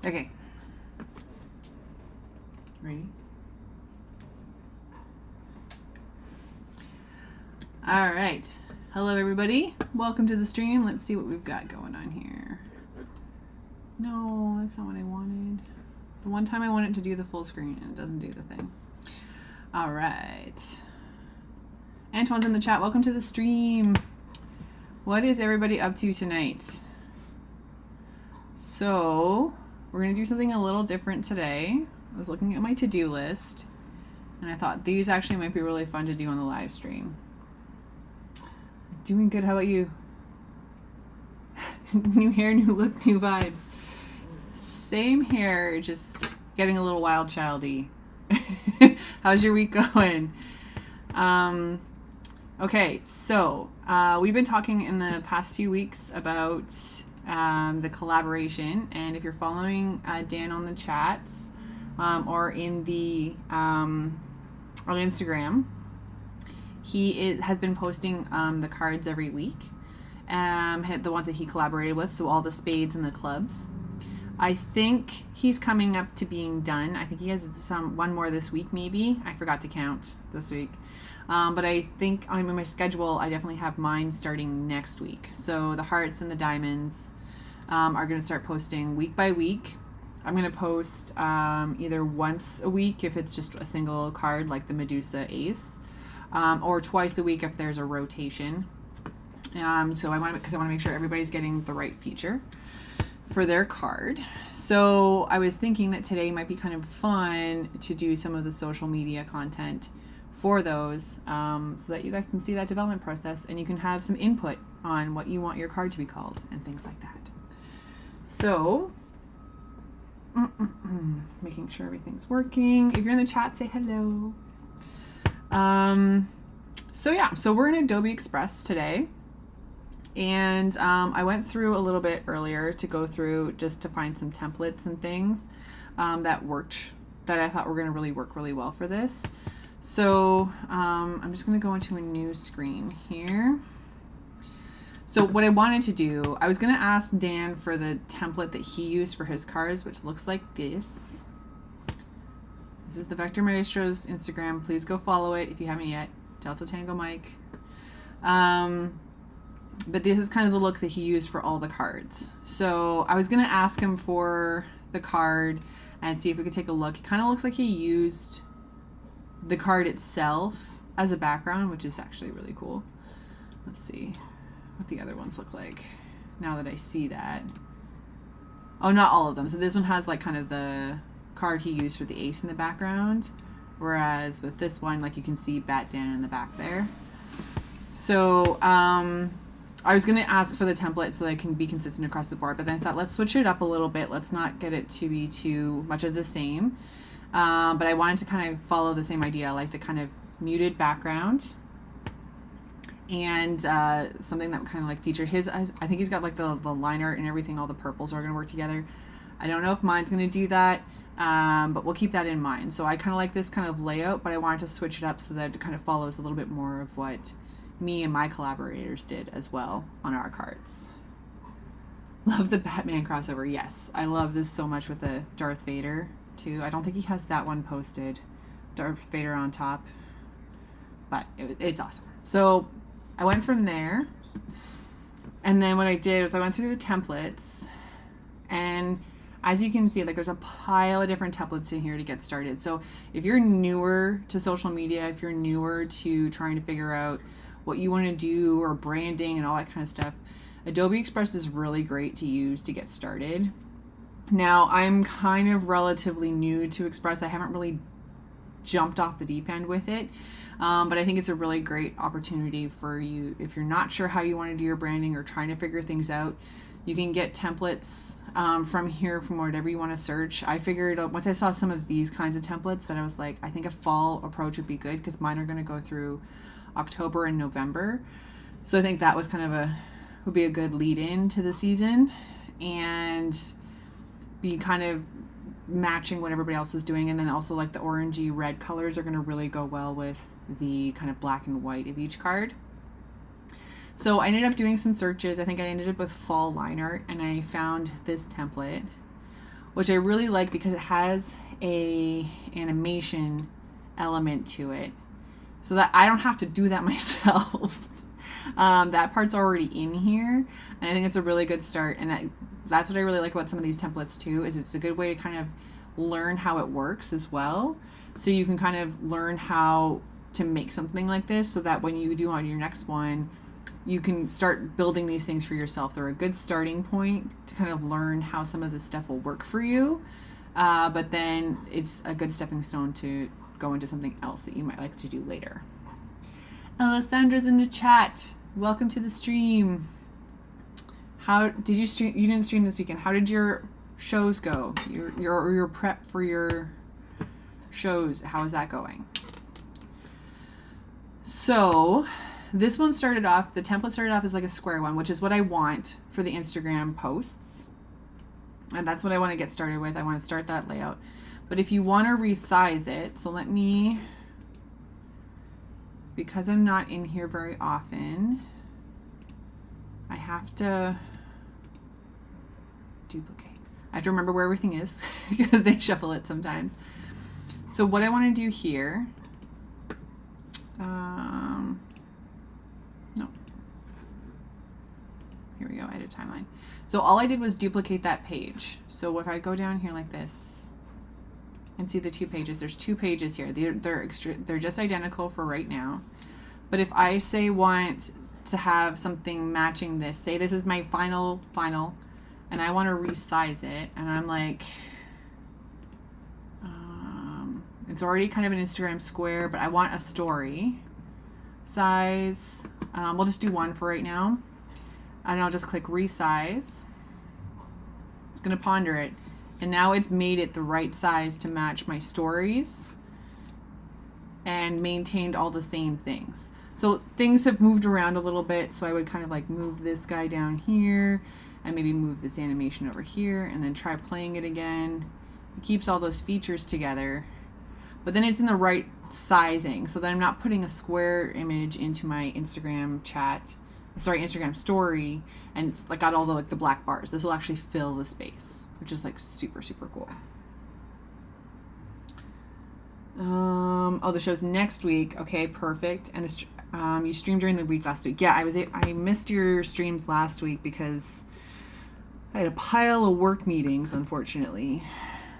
Okay. Ready? All right. Hello, everybody. Welcome to the stream. Let's see what we've got going on here. No, that's not what I wanted. The one time I wanted to do the full screen and it doesn't do the thing. All right. Antoine's in the chat. Welcome to the stream. What is everybody up to tonight? So, we're going to do something a little different today. I was looking at my to-do list, and I thought these actually might be really fun to do on the live stream. Doing good. How about you? New hair, new look, new vibes. Same hair, just getting a little wild childy. How's your week going? Okay, so we've been talking in the past few weeks about the collaboration, and if you're following Dan on the chats or in the on Instagram, he has been posting the cards every week, the ones that he collaborated with, so all the spades and the clubs. I think he's coming up to being done. I think he has one more this week, maybe. I forgot to count this week. But I think on my schedule, I definitely have mine starting next week. So the hearts and the diamonds are going to start posting week by week. I'm going to post either once a week if it's just a single card like the Medusa Ace, or twice a week if there's a rotation. So I want to make sure everybody's getting the right feature for their card. So I was thinking that today might be kind of fun to do some of the social media content for those, so that you guys can see that development process and you can have some input on what you want your card to be called and things like that. So making sure everything's working. If you're in the chat, say hello. So we're in Adobe Express today. And I went through a little bit earlier to go through just to find some templates and things that I thought were going to really work really well for this. So I'm just going to go into a new screen here. So what I wanted to do, I was going to ask Dan for the template that he used for his cards, which looks like this. This is the Vector Maestro's Instagram. Please go follow it if you haven't yet. Delta Tango Mike. But this is kind of the look that he used for all the cards. So I was going to ask him for the card and see if we could take a look. It kind of looks like he used the card itself as a background, which is actually really cool. Let's see what the other ones look like now that I see that. Oh, not all of them. So this one has like kind of the card he used for the ace in the background, whereas with this one, like you can see Bat Dan in the back there. So I was going to ask for the template so that I can be consistent across the board, but then I thought, let's switch it up a little bit. Let's not get it to be too much of the same. But I wanted to kind of follow the same idea, like the kind of muted background and something that kind of like feature his. I think he's got like the line art and everything. All the purples are going to work together. I don't know if mine's going to do that, but we'll keep that in mind. So I kind of like this kind of layout, but I wanted to switch it up so that it kind of follows a little bit more of what me and my collaborators did as well on our cards. Love the Batman crossover. Yes, I love this so much with the Darth Vader too. I don't think he has that one posted. Darth Vader on top, but it's awesome. So I went from there, and then what I did was I went through the templates, and as you can see, like there's a pile of different templates in here to get started. So if you're newer to social media, if you're newer to trying to figure out what you want to do or branding and all that kind of stuff, Adobe Express is really great to use to get started. Now, I'm kind of relatively new to Express. I haven't really jumped off the deep end with it, but I think it's a really great opportunity for you if you're not sure how you want to do your branding or trying to figure things out. You can get templates from here from whatever you want to search. I figured once I saw some of these kinds of templates that I was like, I think a fall approach would be good because mine are going to go through October and November. So I think that was kind of would be a good lead in to the season and be kind of matching what everybody else is doing. And then also like the orangey red colors are going to really go well with the kind of black and white of each card. So I ended up doing some searches. I think I ended up with fall line art, and I found this template, which I really like because it has a animation element to it, so that I don't have to do that myself. That part's already in here, and I think it's a really good start. And that's what I really like about some of these templates too, is it's a good way to kind of learn how it works as well. So you can kind of learn how to make something like this, so that when you do on your next one, you can start building these things for yourself. They're a good starting point to kind of learn how some of this stuff will work for you. But then it's a good stepping stone to go into something else that you might like to do later. Alessandra's in the chat. Welcome to the stream. How did you stream? You didn't stream this weekend. How did your shows go? Your prep for your shows, how is that going? So this one started off, the template started off as like a square one, which is what I want for the Instagram posts. And that's what I want to get started with. I want to start that layout. But if you want to resize it, so let me, because I'm not in here very often, I have to duplicate. I have to remember where everything is because they shuffle it sometimes. So what I want to do here, no, here we go, edit timeline. So all I did was duplicate that page. So if I go down here like this and see the two pages, there's two pages here. They're just identical for right now. But if I say want to have something matching this, say this is my final, and I want to resize it, and I'm like, it's already kind of an Instagram square, but I want a story size. We'll just do one for right now. And I'll just click resize. It's going to ponder it. And now it's made it the right size to match my stories and maintained all the same things. So things have moved around a little bit. So I would kind of like move this guy down here and maybe move this animation over here and then try playing it again. It keeps all those features together, but then it's in the right sizing so that I'm not putting a square image into my Instagram chat. Sorry, Instagram story, and it's like got all the the black bars. This will actually fill the space, which is like super cool. Oh, the show's next week. Okay, perfect. And this, you streamed during the week last week. Yeah, I missed your streams last week because I had a pile of work meetings, unfortunately.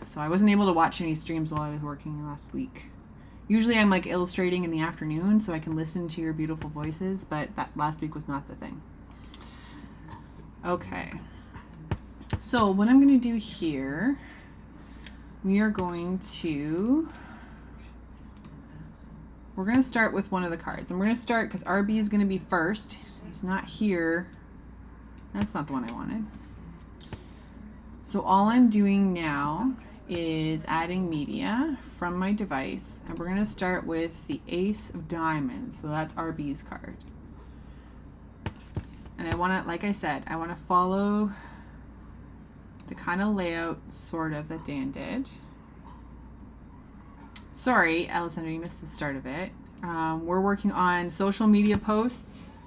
So I wasn't able to watch any streams while I was working last week. Usually I'm like illustrating in the afternoon so I can listen to your beautiful voices, but that last week was not the thing. Okay. So what I'm going to do here, we're going to start with one of the cards. And we're going to start because RB is going to be first. He's not here. That's not the one I wanted. So all I'm doing now is adding media from my device, and we're going to start with the Ace of Diamonds. So that's RB's card. And I want to, like I said, I want to follow the kind of layout sort of that Dan did. Sorry, Alessandra, you missed the start of it. We're working on social media posts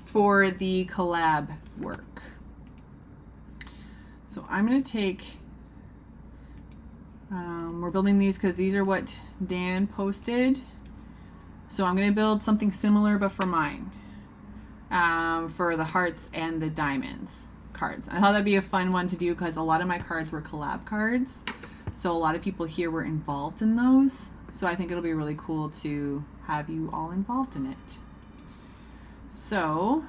for the collab work. So I'm going to take, we're building these because these are what Dan posted. So I'm going to build something similar but for mine, for the hearts and the diamonds cards. I thought that'd be a fun one to do because a lot of my cards were collab cards. So a lot of people here were involved in those. So I think it'll be really cool to have you all involved in it. So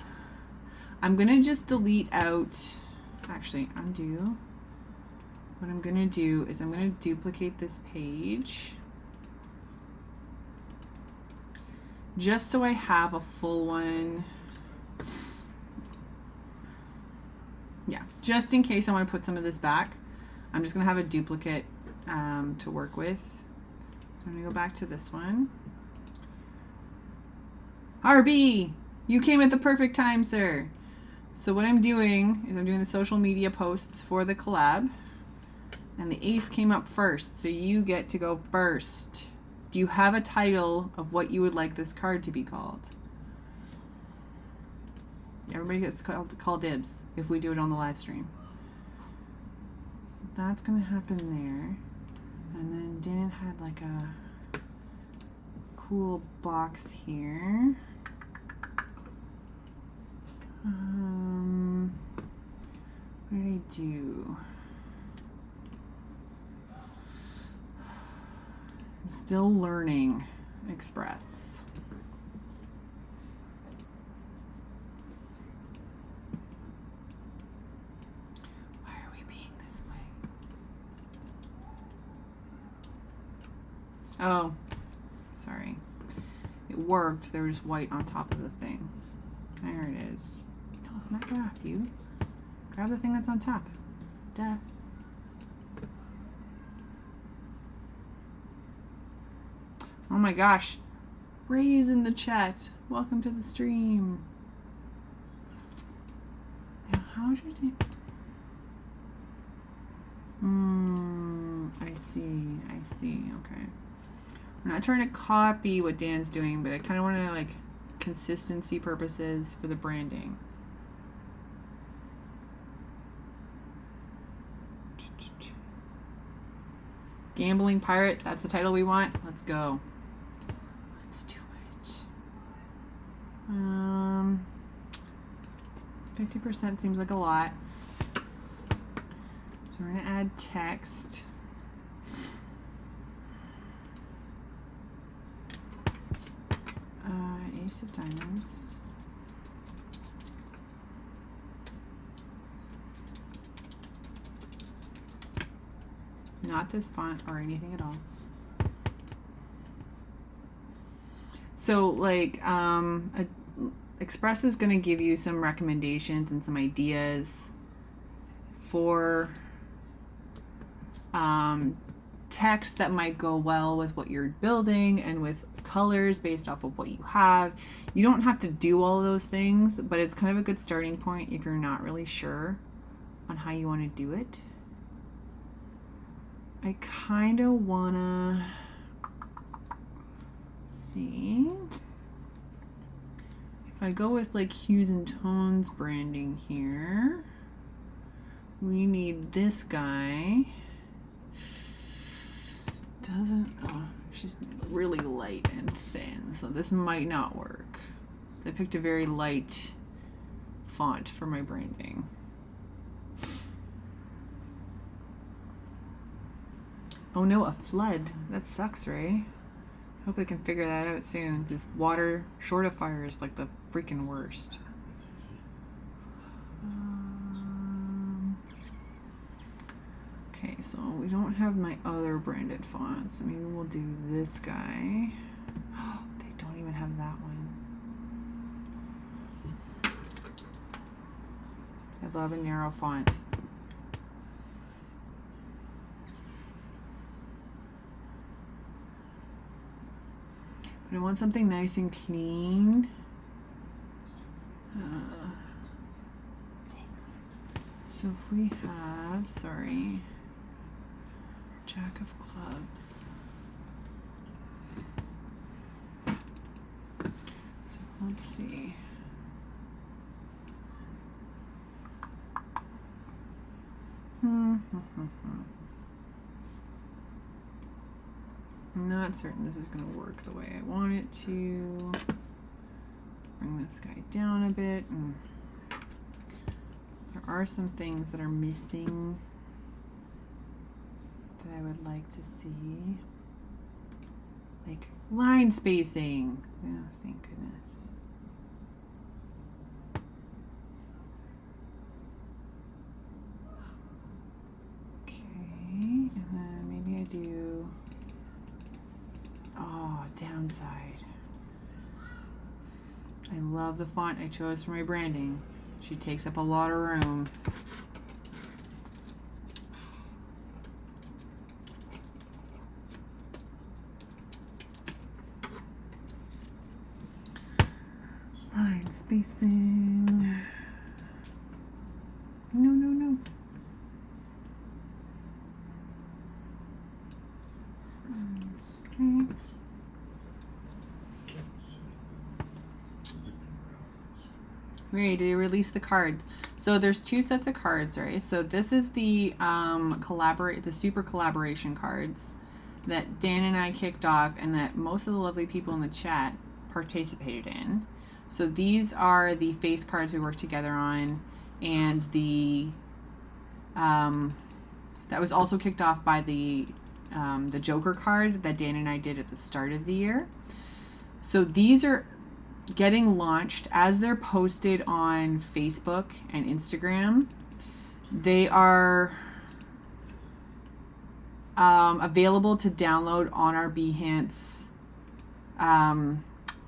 I'm going to just delete out, actually undo. What I'm going to do is I'm going to duplicate this page just so I have a full one. Yeah, just in case I want to put some of this back. I'm just going to have a duplicate to work with. So I'm going to go back to this one. RB, you came at the perfect time, sir. So what I'm doing is I'm doing the social media posts for the collab. And the ace came up first, so you get to go first. Do you have a title of what you would like this card to be called? Everybody gets called dibs if we do it on the live stream. So that's gonna happen there. And then Dan had like a cool box here. What did I do? I'm still learning Express. Why are we being this way? Oh, sorry. It worked. There was white on top of the thing. There it is. No, not grab you. Grab the thing that's on top. Duh. Oh my gosh. Ray's in the chat. Welcome to the stream. Now, how did it... I see. Okay. I'm not trying to copy what Dan's doing, but I kind of want to, like, consistency purposes for the branding. Gambling Pirate, that's the title we want. Let's go. Let's do it. 50% seems like a lot. So we're gonna add text. Ace of Diamonds. Not this font or anything at all. So like Express is going to give you some recommendations and some ideas for text that might go well with what you're building and with colors based off of what you have. You don't have to do all of those things, but it's kind of a good starting point if you're not really sure on how you want to do it. I kind of wanna see if I go with like Hues and Tones branding here. We need this guy. She's really light and thin, so this might not work. I picked a very light font for my branding. Oh no, a flood. That sucks, Ray. Hope I can figure that out soon. This water short of fire is like the freaking worst. Okay, so we don't have my other branded font, so maybe we'll do this guy. Oh, they don't even have that one. I love a narrow font. But I want something nice and clean. So if we have, sorry, Jack of Clubs. So let's see. I'm not certain this is going to work the way I want it to. Bring this guy down a bit. And there are some things that are missing that I would like to see. Like line spacing. Oh, thank goodness. Okay, and then maybe I do... Oh, downside. I love the font I chose for my branding. She takes up a lot of room. Line spacing. No, no, no. Okay. Great, did you release the cards? So there's two sets of cards, right? So this is the the super collaboration cards that Dan and I kicked off, and that most of the lovely people in the chat participated in. So these are the face cards we worked together on, and the that was also kicked off by the Joker card that Dan and I did at the start of the year. So these are getting launched as they're posted on Facebook and Instagram. They are available to download on our Behance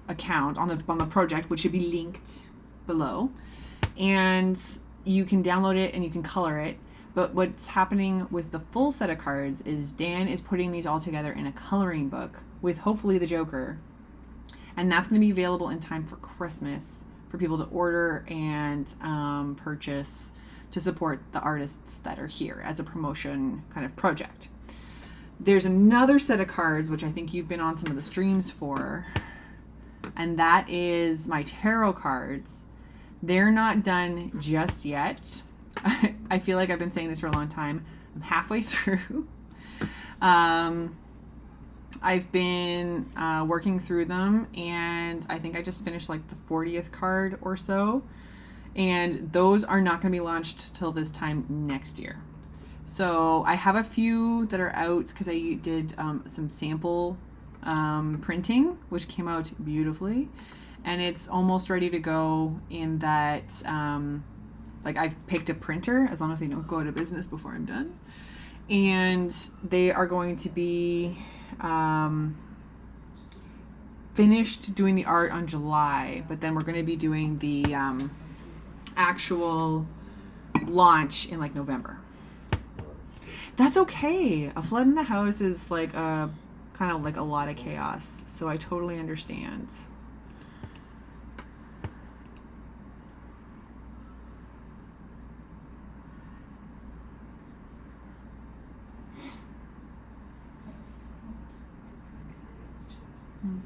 account on the project, which should be linked below, and you can download it and you can color it. But what's happening with the full set of cards is Dan is putting these all together in a coloring book with hopefully the Joker, and that's going to be available in time for Christmas for people to order and purchase to support the artists that are here as a promotion kind of project. There's another set of cards, which I think you've been on some of the streams for, and that is my tarot cards. They're not done just yet. I feel like I've been saying this for a long time. I'm halfway through. I've been working through them, and I think I just finished like the 40th card or so, and those are not going to be launched till this time next year. So I have a few that are out because I did some sample printing, which came out beautifully, and it's almost ready to go in that like I've picked a printer, as long as they don't go out of business before I'm done, and they are going to be finished doing the art on July, but then we're going to be doing the actual launch in like November. That's okay. A flood in the house is like a kind of like a lot of chaos, so I totally understand.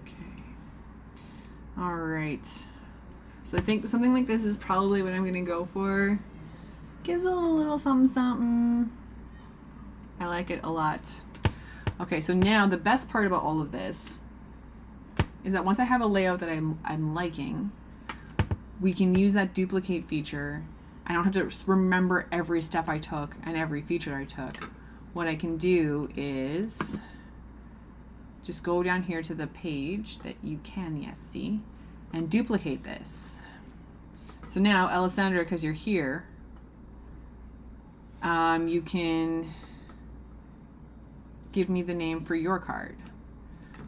Okay. All right. So I think something like this is probably what I'm going to go for. Gives it a little something something. I like it a lot. Okay, so now the best part about all of this is that once I have a layout that I'm liking, we can use that duplicate feature. I don't have to remember every step I took and every feature I took. What I can do is just go down here to the page that you can, yes, see, and duplicate this. So now, Alessandra, because you're here, you can give me the name for your card.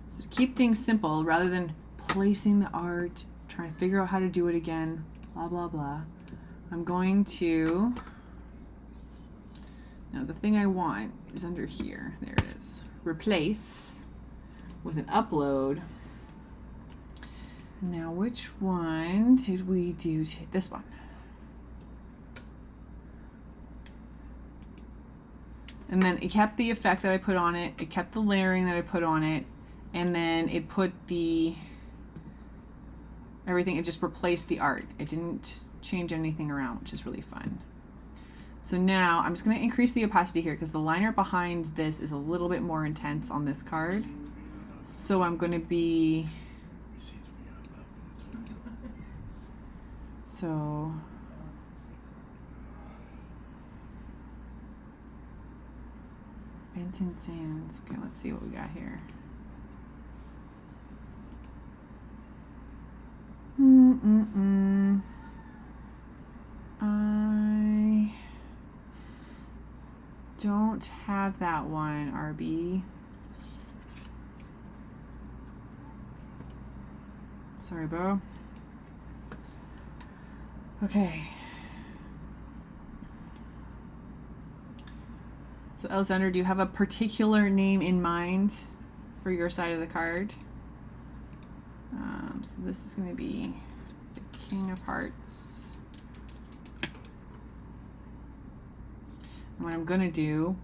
So to keep things simple, rather than placing the art, trying to figure out how to do it again, blah, blah, blah, I'm going to, now the thing I want is under here. There it is. Replace with an upload. Now, which one did we do? This one. And then it kept the effect that I put on it. It kept the layering that I put on it. And then it put the everything. It just replaced the art. It didn't change anything around, which is really fun. So now I'm just going to increase the opacity here because the liner behind this is a little bit more intense on this card. So I'm going to be, so Benton Sands. Okay, let's see what we got here. I don't have that one, RB. Sorry, bro. Okay. So, Alexander, do you have a particular name in mind for your side of the card? So this is going to be the King of Hearts. And what I'm going to do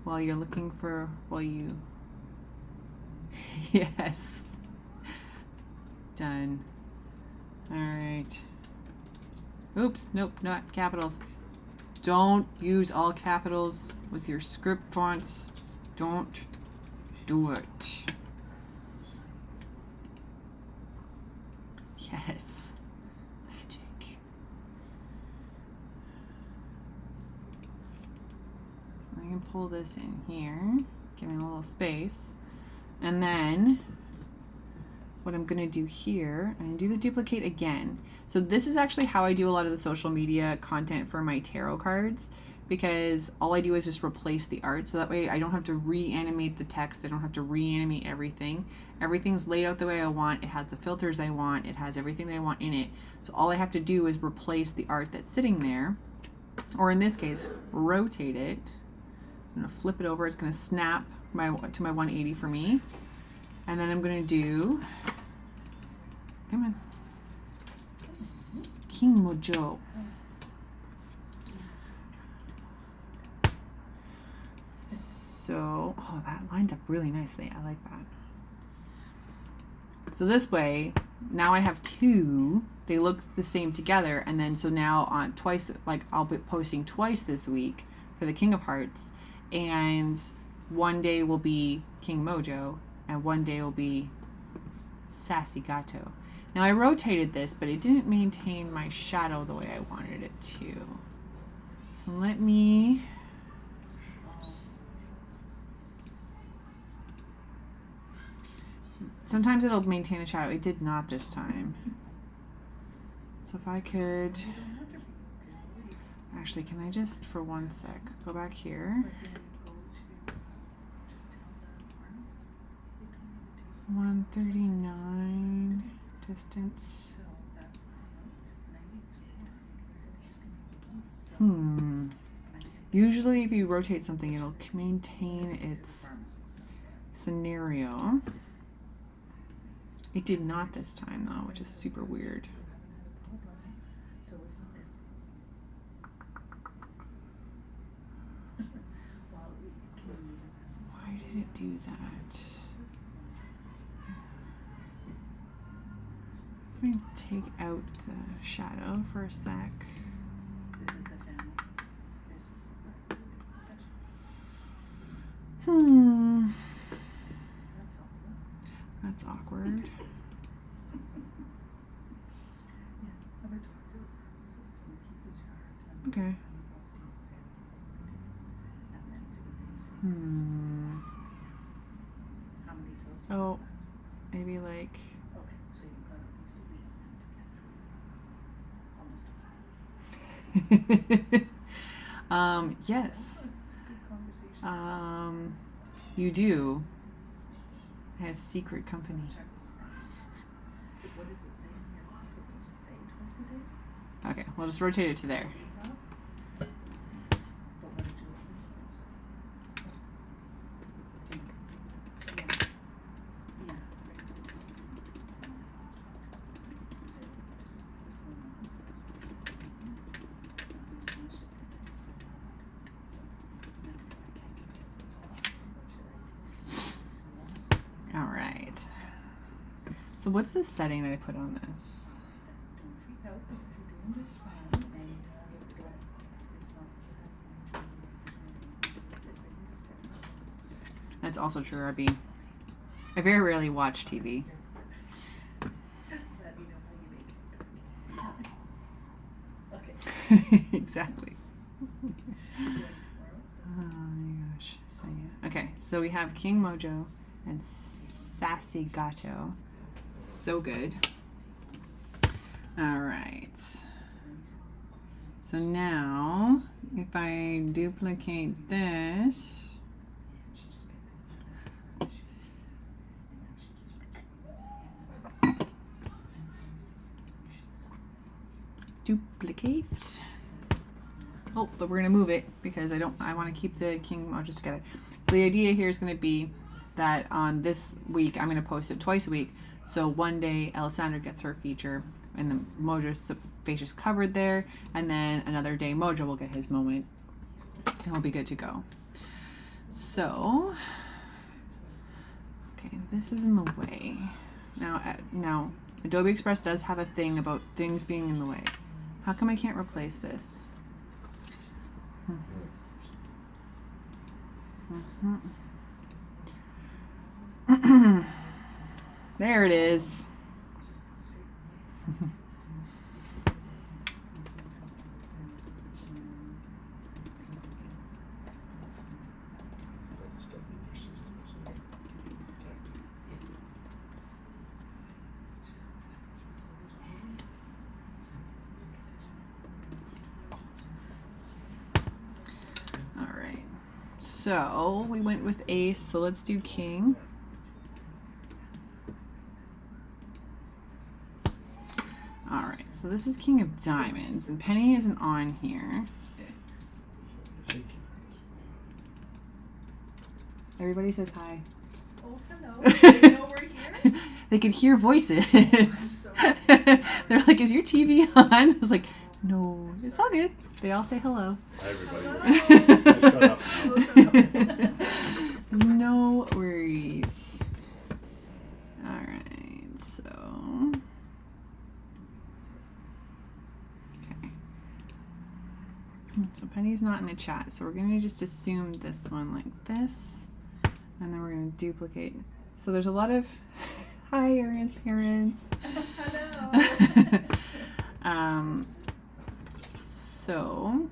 while you're looking for, yes. Done. All right. Oops, nope, not capitals. Don't use all capitals with your script fonts. Don't do it. Yes. Magic. So I can pull this in here, give me a little space. And then what I'm gonna do here, I'm gonna do the duplicate again. So this is actually how I do a lot of the social media content for my tarot cards, because all I do is just replace the art, so that way I don't have to reanimate the text, I don't have to reanimate everything. Everything's laid out the way I want, it has the filters I want, it has everything that I want in it. So all I have to do is replace the art that's sitting there, or in this case, rotate it. I'm gonna flip it over, it's gonna snap to my 180 for me. And then I'm gonna do, come on, King Mojo. So, oh, that lines up really nicely. I like that. So this way, now I have two. They look the same together, and then so now on twice, like I'll be posting twice this week for the King of Hearts, and one day will be King Mojo, and one day will be Sassy Gato. Now I rotated this, but it didn't maintain my shadow the way I wanted it to. So let me, sometimes it'll maintain the shadow. It did not this time. So if I could, actually, can I just for one sec go back here? 139 distance. Usually if you rotate something, it'll maintain its scenario. It did not this time though, which is super weird. Why did it do that? Let me take out the shadow for a sec. This is the family. This is the That's helpful. That's awkward. Yeah. Never talked to a pharmacist and keep the chart. Okay. And then see what they say. How many pills do you Oh, have? maybe like, Okay, so you've got at least a week then to get through. Almost. yes. Good conversation. You do. I have secret company. Check with what does it say in your book? Does it say twice a day? Okay, we'll just rotate it to there. But what did you say? Yeah. All right. So what's the setting that I put on this? Don't freak out because you're doing just fine. And it's not. That's also true, RB. I very rarely watch TV. Let me know how you make it. Okay. Exactly. Oh my gosh. So yeah. Okay, so we have King Mojo and Sassy Gato. So good. All right. So now, if I duplicate this, duplicate. Oh, but we're gonna move it because I want to keep the King Mojos together. So the idea here is gonna be that on this week, I'm gonna post it twice a week. So one day Alessandra gets her feature and the Mojo's face is covered there, and then another day Mojo will get his moment and we'll be good to go. So, okay, this is in the way. Now Adobe Express does have a thing about things being in the way. How come I can't replace this? There it is. All right. So we went with ace, so let's do king. All right, so this is king of diamonds, and Penny isn't on here. Everybody says hi. Oh, hello. They know we're here? They could hear voices. So They're like, is your TV on? I was like, no, it's all good. They all say hello. Hi, everybody. Hello. No worries. All right, so. Okay. So Penny's not in the chat, so we're going to just assume this one like this. And then we're going to duplicate. So there's a lot of. Hi, Arian's parents. Hello. So,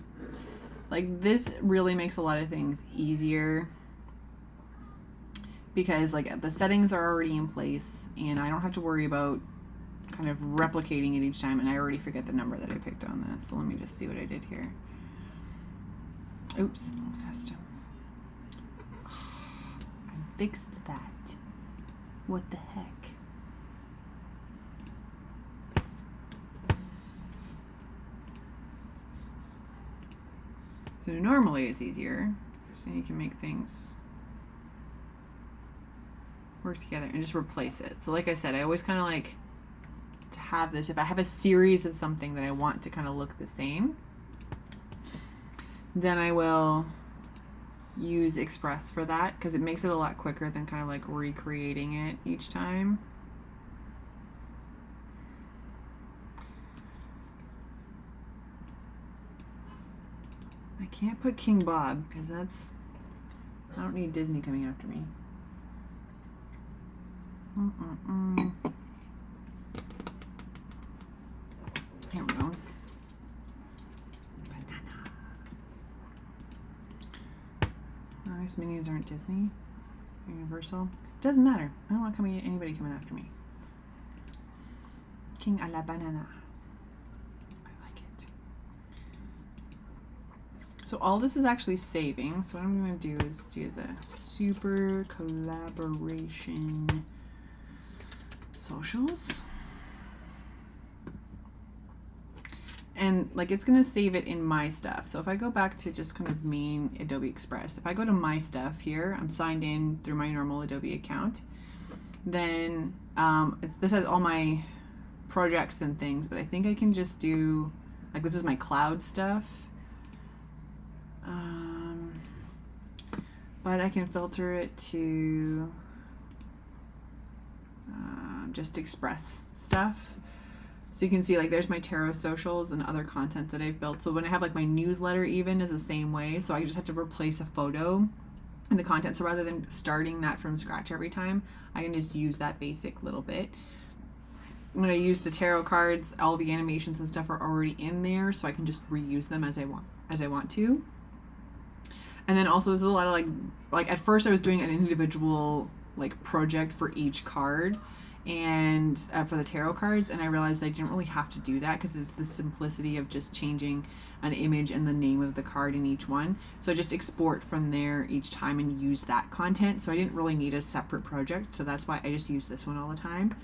like, this really makes a lot of things easier because, like, the settings are already in place and I don't have to worry about kind of replicating it each time, and I already forget the number that I picked on this. So let me just see what I did here. Oops. I fixed that. What the heck? So normally it's easier, so you can make things work together and just replace it. So like I said, I always kind of like to have this, if I have a series of something that I want to kind of look the same, then I will use Express for that because it makes it a lot quicker than kind of like recreating it each time. I can't put King Bob because I don't need Disney coming after me. Here we go. Banana. These menus aren't Disney. Universal. Doesn't matter. I don't want anybody coming after me. King a la banana. So all this is actually saving. So what I'm going to do is do the super collaboration socials. And like it's going to save it in my stuff. So if I go back to just kind of main Adobe Express, if I go to my stuff here, I'm signed in through my normal Adobe account. Then this has all my projects and things, but I think I can just do, like this is my cloud stuff. But I can filter it to just Express stuff. So you can see like there's my tarot socials and other content that I've built. So when I have like my newsletter even is the same way. So I just have to replace a photo in the content. So rather than starting that from scratch every time, I can just use that basic little bit. When I use the tarot cards, all the animations and stuff are already in there, so I can just reuse them as I want to. And then also there's a lot of like at first I was doing an individual like project for each card and for the tarot cards, and I realized I didn't really have to do that because it's the simplicity of just changing an image and the name of the card in each one. So I just export from there each time and use that content. So I didn't really need a separate project, so that's why I just use this one all the time.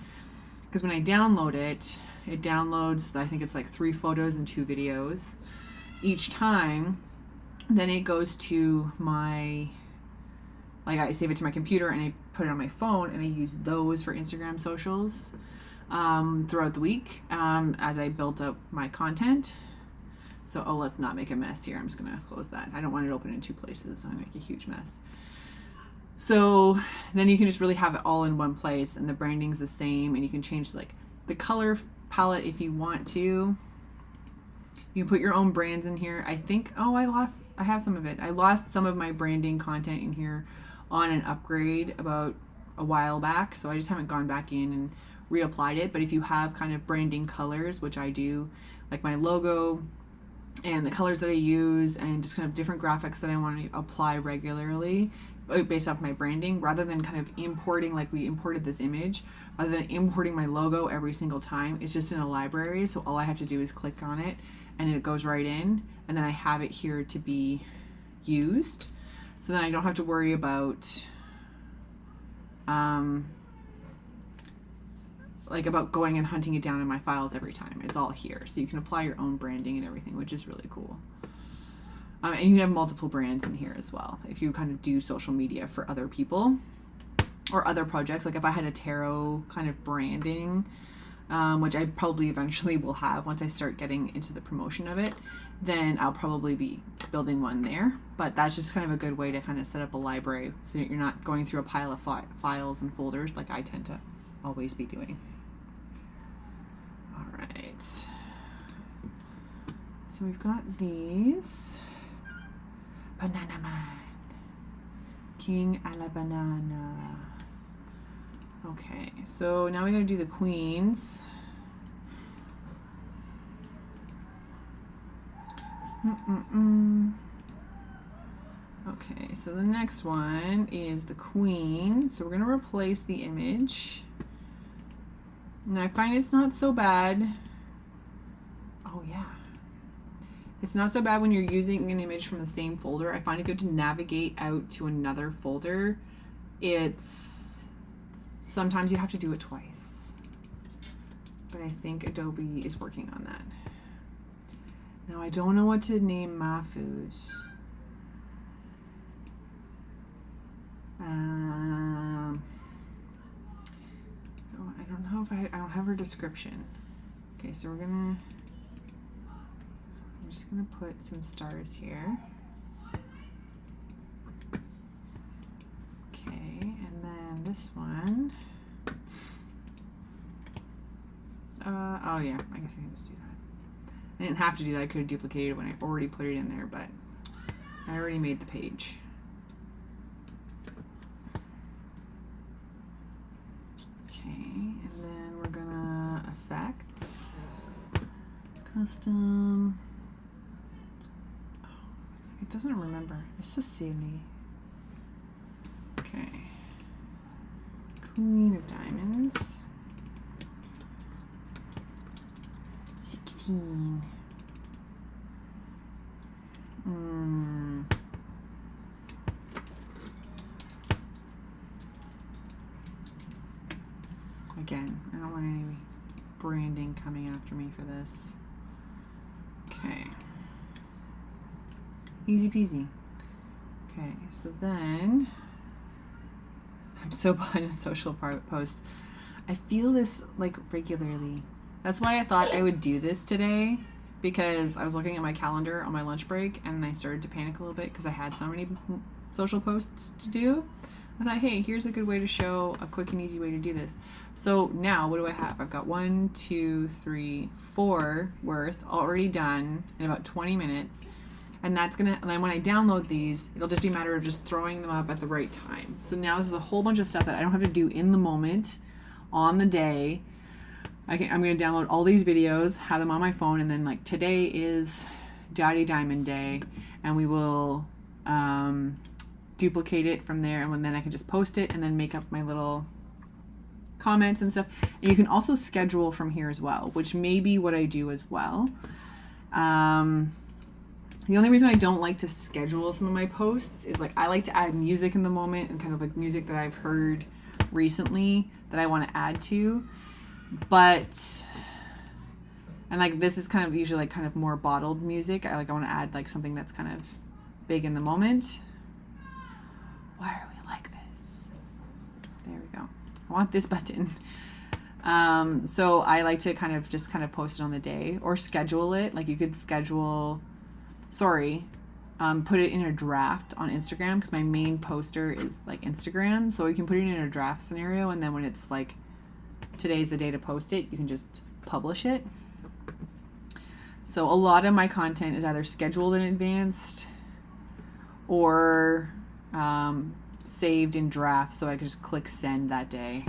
Because when I download it, it downloads, I think it's like 3 photos and 2 videos each time. Then it goes to my, like I save it to my computer and I put it on my phone and I use those for Instagram socials throughout the week as I build up my content. So, let's not make a mess here. I'm just going to close that. I don't want it open in 2 places. I make a huge mess. So then you can just really have it all in one place and the branding's the same, and you can change like the color palette if you want to. You can put your own brands in here. I think, oh, I have some of it. I lost some of my branding content in here on an upgrade about a while back, so I just haven't gone back in and reapplied it. But if you have kind of branding colors, which I do, like my logo and the colors that I use and just kind of different graphics that I want to apply regularly based off my branding, rather than kind of importing, like we imported this image, rather than importing my logo every single time, it's just in a library. So all I have to do is click on it and it goes right in, and then I have it here to be used. So then I don't have to worry about about going and hunting it down in my files every time. It's all here. So you can apply your own branding and everything, which is really cool. And you can have multiple brands in here as well if you kind of do social media for other people or other projects. Like if I had a tarot kind of branding, which I probably eventually will have once I start getting into the promotion of it, then I'll probably be building one there. But that's just kind of a good way to kind of set up a library so that you're not going through a pile of files and folders like I tend to always be doing. All right. So we've got these. Banana Man. King a la banana. Okay, so now we gotta do the queens. Okay, so the next one is the queen. So we're gonna replace the image. And I find it's not so bad. Oh yeah. It's not so bad when you're using an image from the same folder. I find if you have to navigate out to another folder, sometimes you have to do it twice. But I think Adobe is working on that. Now I don't know what to name Hues. I don't know if I don't have her description. Okay, so I'm just gonna put some stars here. Okay, and then this one. Oh yeah, I guess I can just do that. I didn't have to do that. I could have duplicated it when I already put it in there, but I already made the page. Okay, and then we're gonna effects, custom. Oh, it doesn't remember. It's so silly. Okay, Queen of Diamonds. 16. Again, I don't want any branding coming after me for this. Okay. Easy peasy. Okay, so then I'm so behind in social posts. I feel this like regularly. That's why I thought I would do this today, because I was looking at my calendar on my lunch break and I started to panic a little bit because I had so many social posts to do. I thought, hey, here's a good way to show a quick and easy way to do this. So now what do I have? I've got 1, 2, 3, 4 worth already done in about 20 minutes. And that's and then when I download these, it'll just be a matter of just throwing them up at the right time. So now this is a whole bunch of stuff that I don't have to do in the moment, on the day. I'm going to download all these videos, have them on my phone, and then like today is Daddy Diamond Day, and we will duplicate it from there, and then I can just post it and then make up my little comments and stuff. And you can also schedule from here as well, which may be what I do as well. The only reason I don't like to schedule some of my posts is like I like to add music in the moment and kind of like music that I've heard recently that I want to add to. But, and like this is kind of usually like kind of more bottled music. I want to add like something that's kind of big in the moment. Why are we like this? There we go. I want this button. So I like to kind of just kind of post it on the day or schedule it. Like you could schedule, put it in a draft on Instagram, because my main poster is like Instagram. So you can put it in a draft scenario, and then when it's like today's the day to post it, you can just publish it. So a lot of my content is either scheduled in advance or saved in drafts, so I can just click send that day.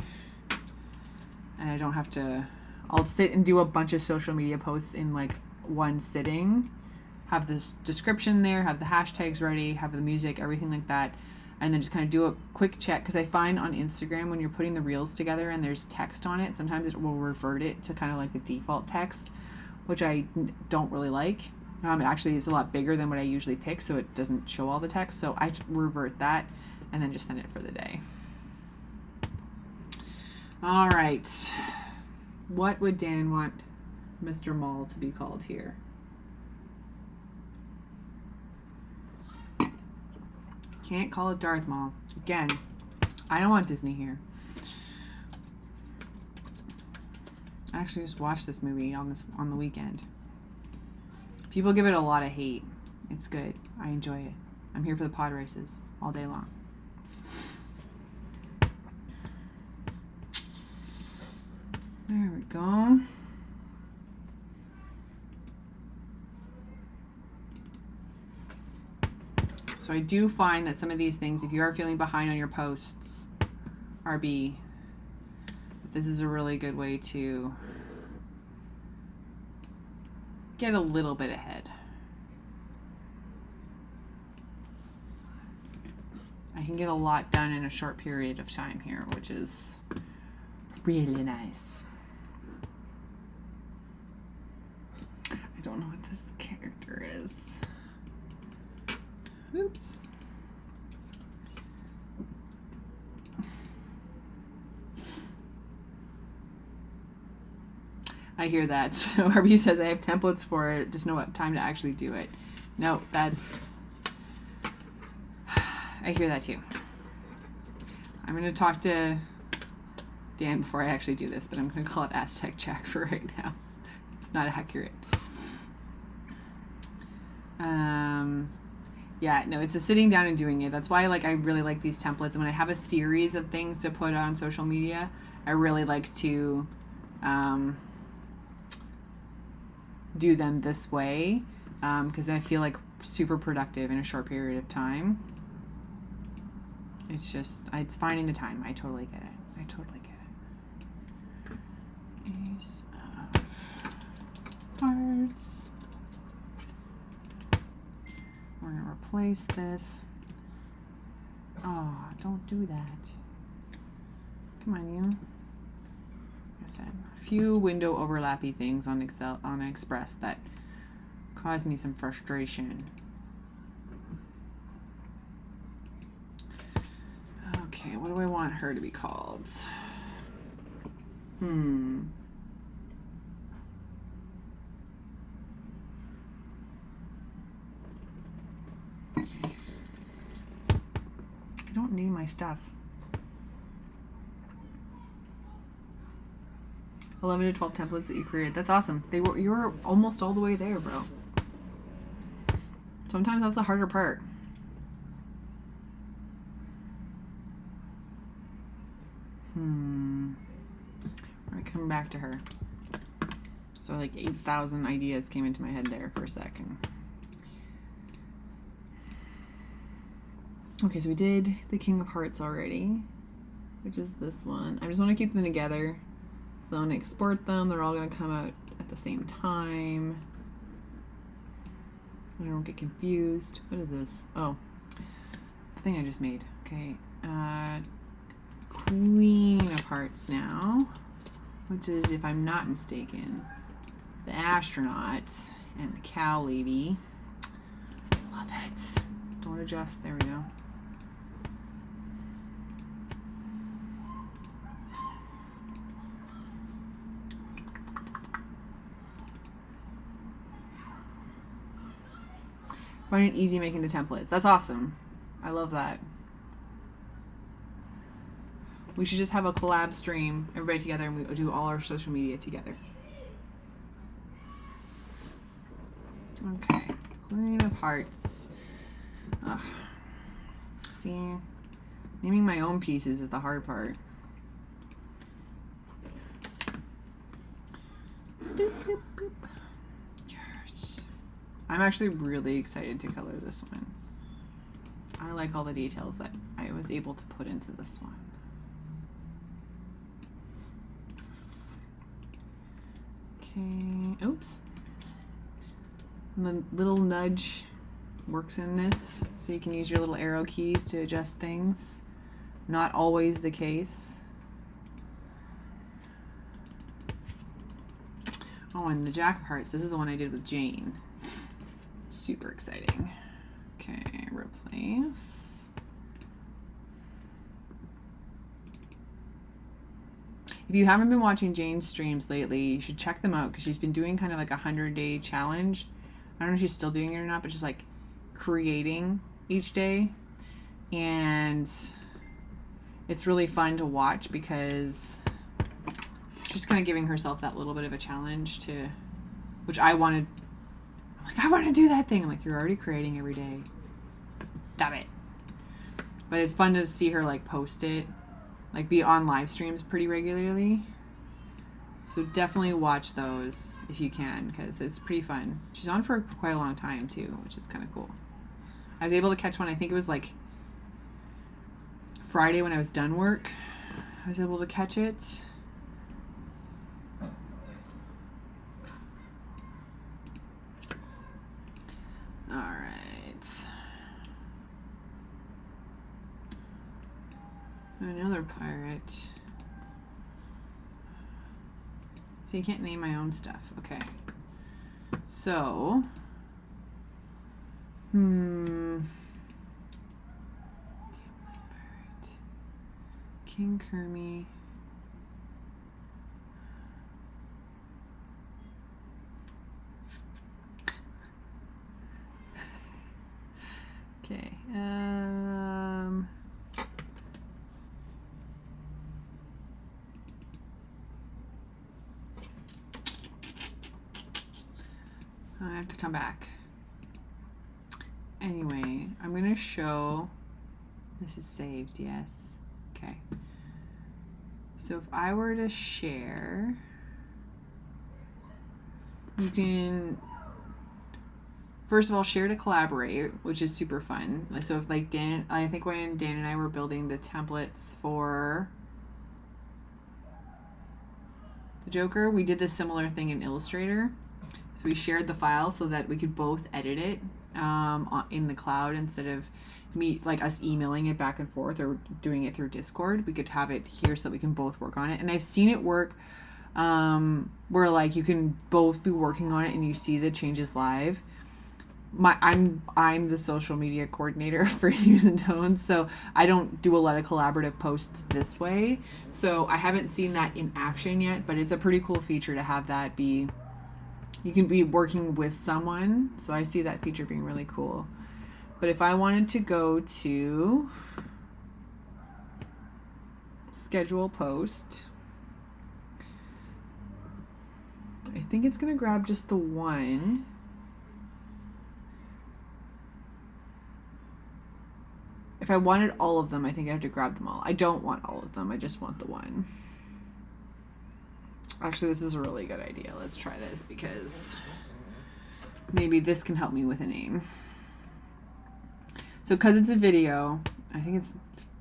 And I don't have to, I'll sit and do a bunch of social media posts in like one sitting, have this description there, have the hashtags ready, have the music, everything like that, and then just kind of do a quick check. Because I find on Instagram when you're putting the reels together and there's text on it, sometimes it will revert it to kind of like the default text, which I don't really like. It actually is a lot bigger than what I usually pick, so it doesn't show all the text. So I revert that and then just send it for the day. All right. What would Dan want Mr. Maul to be called here? Can't call it Darth Maul. Again, I don't want Disney here. I actually just watched this movie on the weekend. People give it a lot of hate. It's good. I enjoy it. I'm here for the pod races all day long. There we go. So I do find that some of these things, if you are feeling behind on your posts, RB, this is a really good way to get a little bit ahead. I can get a lot done in a short period of time here, which is really nice. I don't know what this character is. Oops. I hear that. So RB says I have templates for it, just know what time to actually do it. No, that's... I hear that too. I'm going to talk to Dan before I actually do this, but I'm going to call it Aztec Jack for right now. It's not accurate. Yeah, no, it's a sitting down and doing it. That's why I really like these templates. And when I have a series of things to put on social media, I really like to do them this way, because then I feel like super productive in a short period of time. It's just, it's finding the time. I totally get it. I totally get it. Ace of Hearts. We're going to replace this. Oh, don't do that. Come on, you. Like I said, a few window overlappy things on Express that caused me some frustration. Okay, what do I want her to be called? I don't name my stuff. 11 to 12 templates that you created. That's awesome. You were almost all the way there, bro. Sometimes that's the harder part. I come back to her. So 8,000 ideas came into my head there for a second. Okay, so we did the King of Hearts already, which is this one. I just want to keep them together. So I'm going to export them. They're all going to come out at the same time. I don't get confused. What is this? Oh, the thing I just made. Okay. Queen of Hearts now, which is, if I'm not mistaken, the astronaut and the cow lady. Love it. Don't adjust. There we go. Find it easy making the templates. That's awesome. I love that. We should just have a collab stream, everybody together, and we do all our social media together. Okay. Queen of Hearts. Ugh. See, naming my own pieces is the hard part. Boop, boop, boop. Yes. I'm actually really excited to color this one. I like all the details that I was able to put into this one. Okay, oops. And the little nudge works in this, so you can use your little arrow keys to adjust things. Not always the case. Oh, and the Jack of Hearts, this is the one I did with Jane. Super exciting. Okay, replace. If you haven't been watching Jane's streams lately, you should check them out because she's been doing kind of like a 100-day challenge. I don't know if she's still doing it or not, but just like creating each day. And it's really fun to watch because she's kind of giving herself that little bit of a challenge to, which I wanted. I'm like, I want to do that thing. I'm like, you're already creating every day. Stop it. But it's fun to see her like post it, like be on live streams pretty regularly. So definitely watch those if you can, because it's pretty fun. She's on for quite a long time too, which is kind of cool. I was able to catch one, I think it was like Friday when I was done work. I was able to catch it. All right. Another pirate. So you can't name my own stuff. Okay. So, King Kermie. Okay. I have to come back. Anyway, I'm going to show, this is saved, yes. Okay. So if I were to share, you can, first of all, share to collaborate, which is super fun. So if like Dan, I think when Dan and I were building the templates for the Joker, we did this similar thing in Illustrator. So we shared the file so that we could both edit it in the cloud instead of like us emailing it back and forth or doing it through Discord. We could have it here so that we can both work on it. And I've seen it work where like you can both be working on it and you see the changes live. I'm the social media coordinator for Hues and Tones, so I don't do a lot of collaborative posts this way. So I haven't seen that in action yet, but it's a pretty cool feature to have that be. You can be working with someone, so I see that feature being really cool. But if I wanted to go to schedule post, I think it's going to grab just the one. If I wanted all of them, I think I have to grab them all. I don't want all of them, I just want the one. Actually, this is a really good idea. Let's try this because maybe this can help me with a name. So because it's a video, I think it's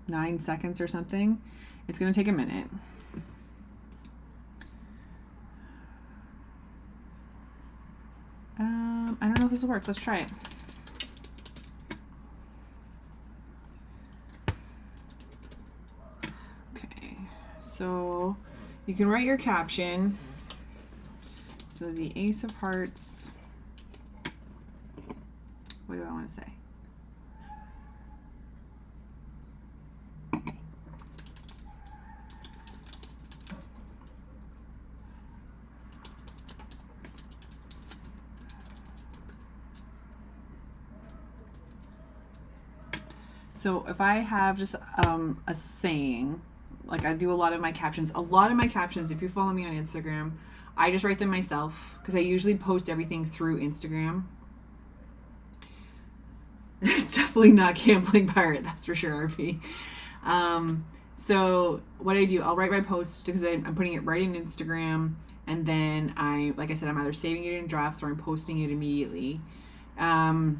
9 seconds or something. It's going to take a minute. I don't know if this will work. Let's try it. Okay, so you can write your caption. So the Ace of Hearts. What do I want to say? So if I have just a saying, like I do a lot of my captions. A lot of my captions, if you follow me on Instagram, I just write them myself because I usually post everything through Instagram. It's definitely not Gambling Pirate, that's for sure, RP. So what I do, I'll write my post because I'm putting it right in Instagram, and then like I said, I'm either saving it in drafts or I'm posting it immediately. Having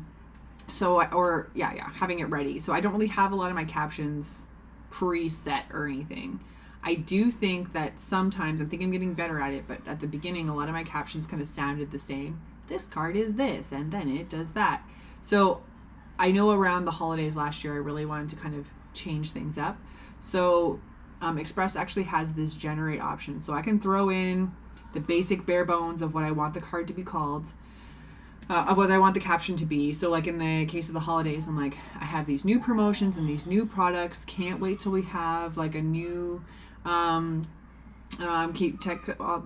it ready. So I don't really have a lot of my captions preset or anything. I do think that sometimes, I think I'm getting better at it, but at the beginning, a lot of my captions kind of sounded the same. This card is this, and then it does that. So I know around the holidays last year, I really wanted to kind of change things up. So Express actually has this generate option. So I can throw in the basic bare bones of what I want the card to be called, of what I want the caption to be. So like in the case of the holidays, I'm like, I have these new promotions and these new products. Can't wait till we have like a new the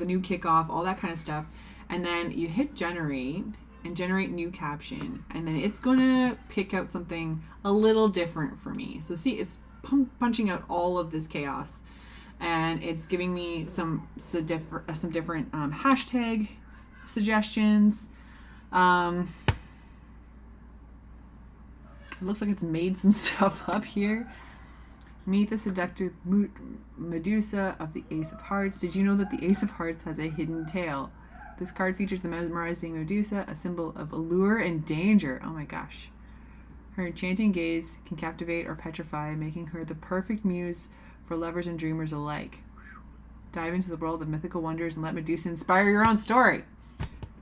new kickoff, all that kind of stuff. And then you hit generate and generate new caption, and then it's gonna pick out something a little different for me. So see, it's punching out all of this chaos, and it's giving me some different hashtag suggestions. It looks like it's made some stuff up here. Meet the seductive Medusa of the Ace of Hearts. Did you know that the Ace of Hearts has a hidden tail? This card features the mesmerizing Medusa, a symbol of allure and danger. Oh my gosh. Her enchanting gaze can captivate or petrify, making her the perfect muse for lovers and dreamers alike. Dive into the world of mythical wonders and let Medusa inspire your own story.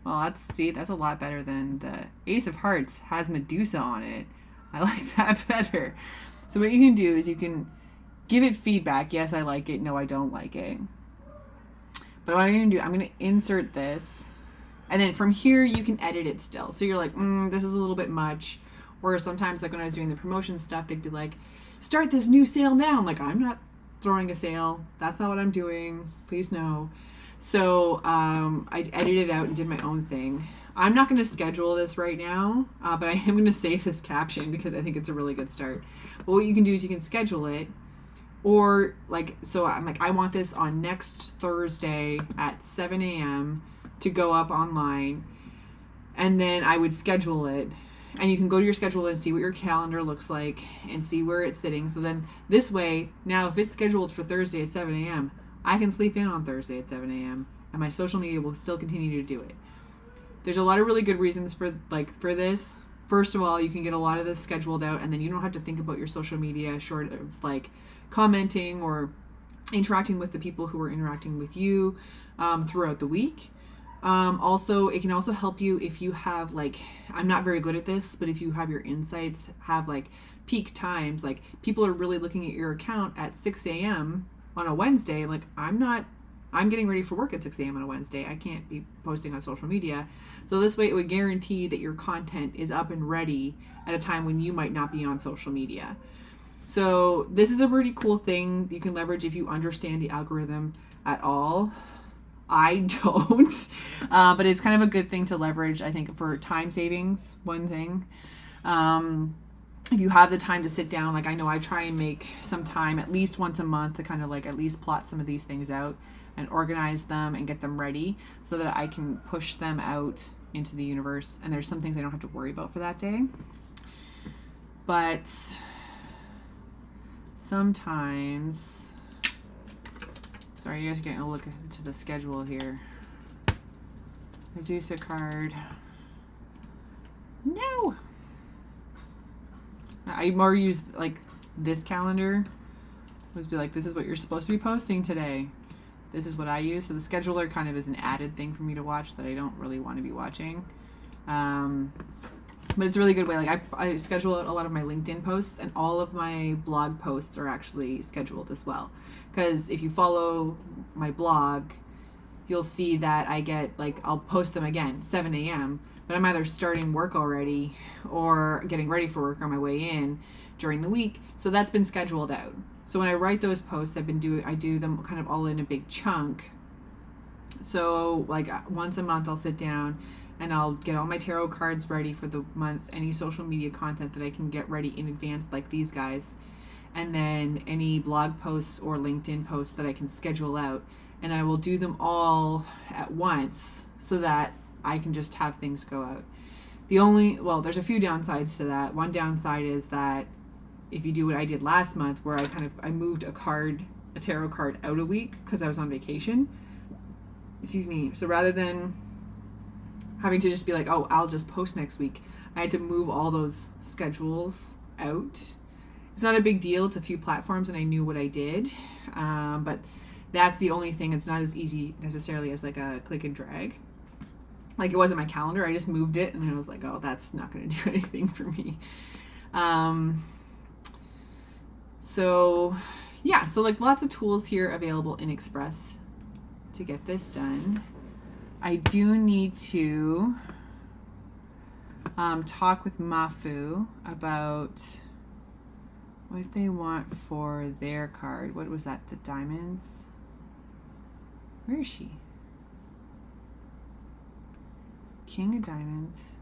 Well, that's a lot better than the Ace of Hearts has Medusa on it. I like that better. So what you can do is you can give it feedback. Yes, I like it. No, I don't like it. But what I'm going to do, I'm going to insert this. And then from here, you can edit it still. So you're like, this is a little bit much. Or sometimes, like when I was doing the promotion stuff, they'd be like, start this new sale now. I'm like, I'm not throwing a sale. That's not what I'm doing. Please no. So I edited it out and did my own thing. I'm not going to schedule this right now, but I am going to save this caption because I think it's a really good start. But what you can do is you can schedule it, or so I'm like, I want this on next Thursday at 7 a.m. to go up online, and then I would schedule it. And you can go to your schedule and see what your calendar looks like and see where it's sitting. So then this way, now if it's scheduled for Thursday at 7 a.m., I can sleep in on Thursday at 7 a.m. and my social media will still continue to do it. There's a lot of really good reasons for this. First of all, you can get a lot of this scheduled out, and then you don't have to think about your social media short of commenting or interacting with the people who are interacting with you throughout the week. Also, it can also help you if you have I'm not very good at this, but if you have your insights have peak times, people are really looking at your account at 6 a.m. on a Wednesday. I'm getting ready for work at 6 a.m. on a Wednesday. I can't be posting on social media. So this way it would guarantee that your content is up and ready at a time when you might not be on social media. So this is a pretty cool thing you can leverage if you understand the algorithm at all. I don't, but it's kind of a good thing to leverage, I think, for time savings, one thing. If you have the time to sit down, I know I try and make some time at least once a month to kind of at least plot some of these things out and organize them and get them ready so that I can push them out into the universe. And there's some things I don't have to worry about for that day. But sometimes, sorry, you guys are getting a look into the schedule here. Medusa card. No! I more use this calendar. Would be this is what you're supposed to be posting today. This is what I use. So the scheduler kind of is an added thing for me to watch that I don't really want to be watching. But it's a really good way. I schedule out a lot of my LinkedIn posts, and all of my blog posts are actually scheduled as well. Because if you follow my blog, you'll see that I get I'll post them again 7 a.m. But I'm either starting work already or getting ready for work on my way in during the week. So that's been scheduled out. So when I write those posts, I do them kind of all in a big chunk. So once a month I'll sit down and I'll get all my tarot cards ready for the month, any social media content that I can get ready in advance like these guys, and then any blog posts or LinkedIn posts that I can schedule out, and I will do them all at once so that I can just have things go out. There's a few downsides to that. One downside is that if you do what I did last month, where I moved a tarot card out a week because I was on vacation. Excuse me. So rather than having to just be I'll just post next week, I had to move all those schedules out. It's not a big deal. It's a few platforms and I knew what I did. But that's the only thing. It's not as easy necessarily as like a click and drag. Like it wasn't my calendar. I just moved it and I was like, oh, that's not going to do anything for me. So yeah, so like lots of tools here available in Express to get this done. I do need to talk with Mafu about what they want for their card. What was that? The diamonds? Where is she? King of diamonds.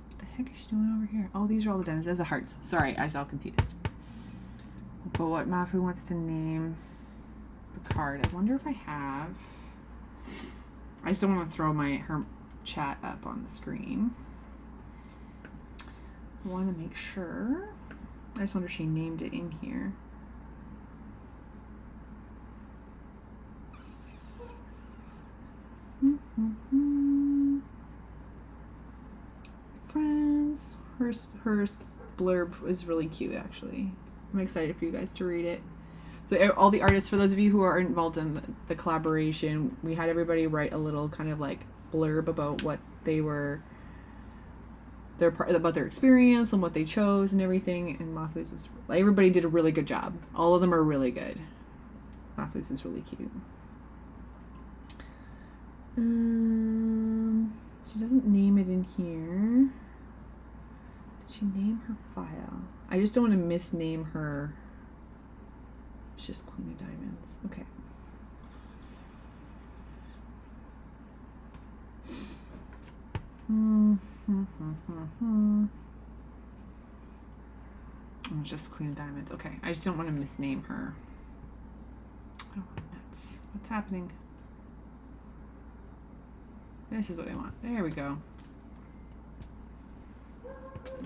What the heck is she doing over here? Oh, these are all the diamonds. Those are hearts. Sorry, I was all confused. But what Mafu wants to name the card. I wonder if I have. I just don't want to throw her chat up on the screen. I want to make sure. I just wonder if she named it in here. Friends. Her blurb is really cute, actually. I'm excited for you guys to read it. So all the artists, for those of you who are involved in the collaboration, we had everybody write a little kind of like blurb about what they were, about their experience and what they chose and everything. And Mafu's is, everybody did a really good job. All of them are really good. Mafu's is really cute. She doesn't name it in here. Did she name her file? I just don't want to misname her. It's just Queen of Diamonds. Okay. Oh, just Queen of Diamonds. Okay. I just don't want to misname her. Oh, nuts. What's happening? This is what I want. There we go.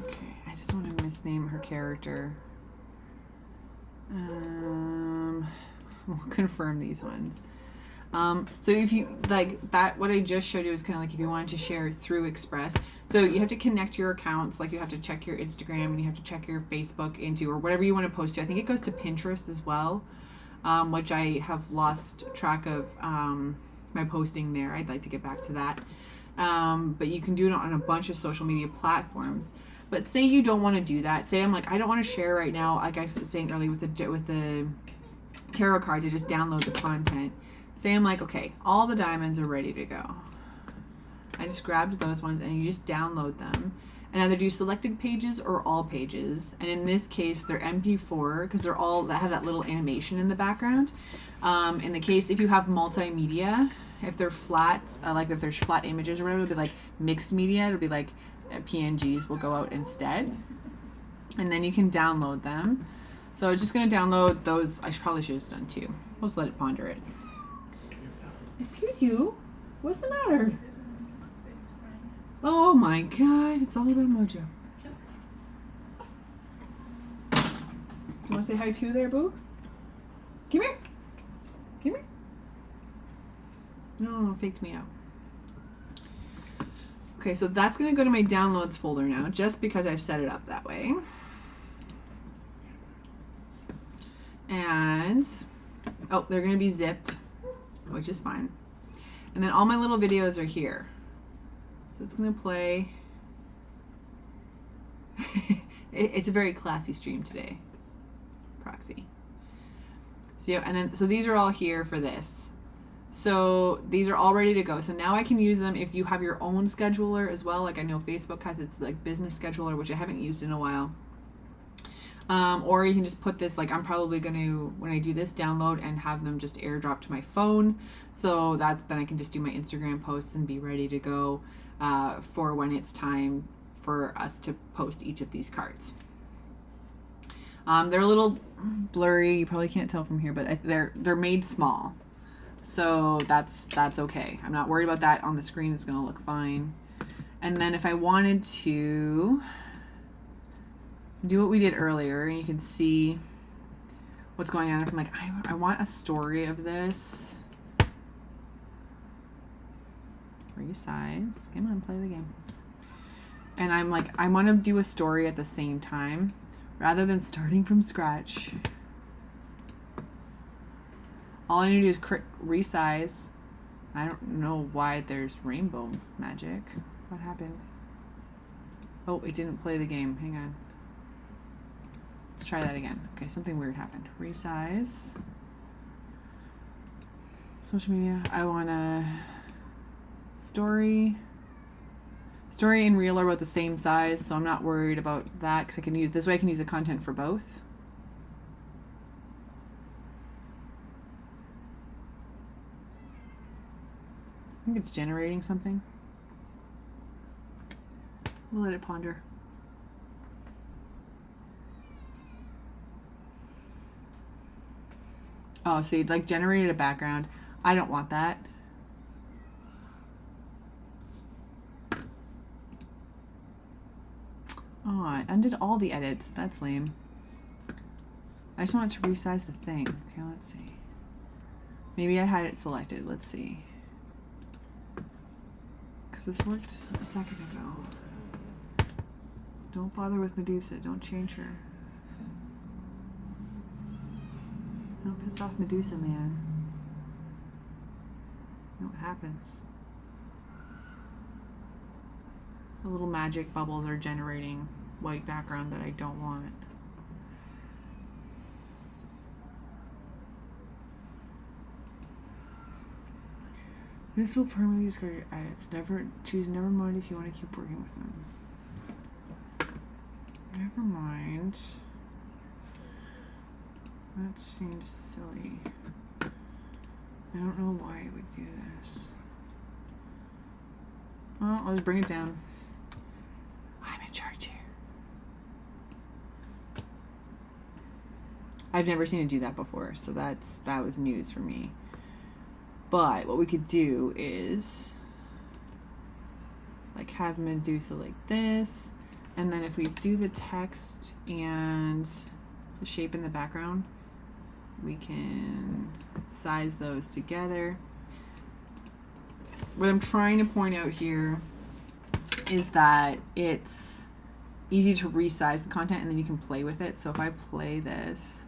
Okay. I just want to misname her character. We'll confirm these ones. So if you like that, what I just showed you is kind of like if you wanted to share through Express. So you have to connect your accounts, like you have to check your Instagram and you have to check your Facebook into, or whatever you want to post to. I think it goes to Pinterest as well, which I have lost track of my posting there. I'd like to get back to that. But you can do it on a bunch of social media platforms. But say you don't want to do that. Say I'm like, I don't want to share right now. Like I was saying earlier with the tarot cards, I just download the content. Say I'm like, okay, all the diamonds are ready to go. I just grabbed those ones and you just download them. And either do selected pages or all pages. And in this case, they're MP4 because they're all that have that little animation in the background. In the case, if you have multimedia, if they're flat, like if there's flat images or whatever, it'll be like mixed media. It'll be like PNGs will go out instead. And then you can download them. So I'm just going to download those. I probably should have done two. We'll just let it ponder it. Excuse you? What's the matter? Oh my god, it's all about Mojo. You want to say hi too there, Boo? Come here. Come here. No, faked me out. Okay, so that's going to go to my downloads folder now, just because I've set it up that way. And, oh, they're going to be zipped, which is fine. And then all my little videos are here. So it's going to play. It's a very classy stream today. Proxy. So, and then, so these are all here for this. So these are all ready to go. So now I can use them if you have your own scheduler as well. Like I know Facebook has its like business scheduler, which I haven't used in a while. Or you can just put this, like I'm probably going to, when I do this, download and have them just airdrop to my phone. So that then I can just do my Instagram posts and be ready to go for when it's time for us to post each of these cards. They're a little blurry. You probably can't tell from here, but they're made small. So that's okay. I'm not worried about that on the screen. It's going to look fine. And then if I wanted to do what we did earlier, and you can see what's going on. If I'm like, I want a story of this. resize. Come on, play the game. And I'm like, I want to do a story at the same time rather than starting from scratch. All I need to do is resize. I don't know why there's rainbow magic. What happened? Oh, it didn't play the game. Hang on. Let's try that again. Okay, something weird happened. Resize. Social media. I want to... Story and reel are about the same size, so I'm not worried about that because I can use this way. I can use the content for both. I think it's generating something. We'll let it ponder. Oh, so you'd like generated a background. I don't want that. Oh, I undid all the edits. That's lame. I just want it to resize the thing. Okay, let's see. Maybe I had it selected. Let's see. Because this worked a second ago. Don't bother with Medusa. Don't change her. Don't piss off Medusa, man. You know what happens. The little magic bubbles are generating white background that I don't want. This will permanently discard your edits. Choose never mind if you want to keep working with them. Never mind. That seems silly. I don't know why it would do this. Well, I'll just bring it down. I'm in charge here. I've never seen it do that before, so that was news for me. But what we could do is like have Medusa like this, and then if we do the text and the shape in the background, we can size those together. What I'm trying to point out here is that it's easy to resize the content and then you can play with it. So if I play this,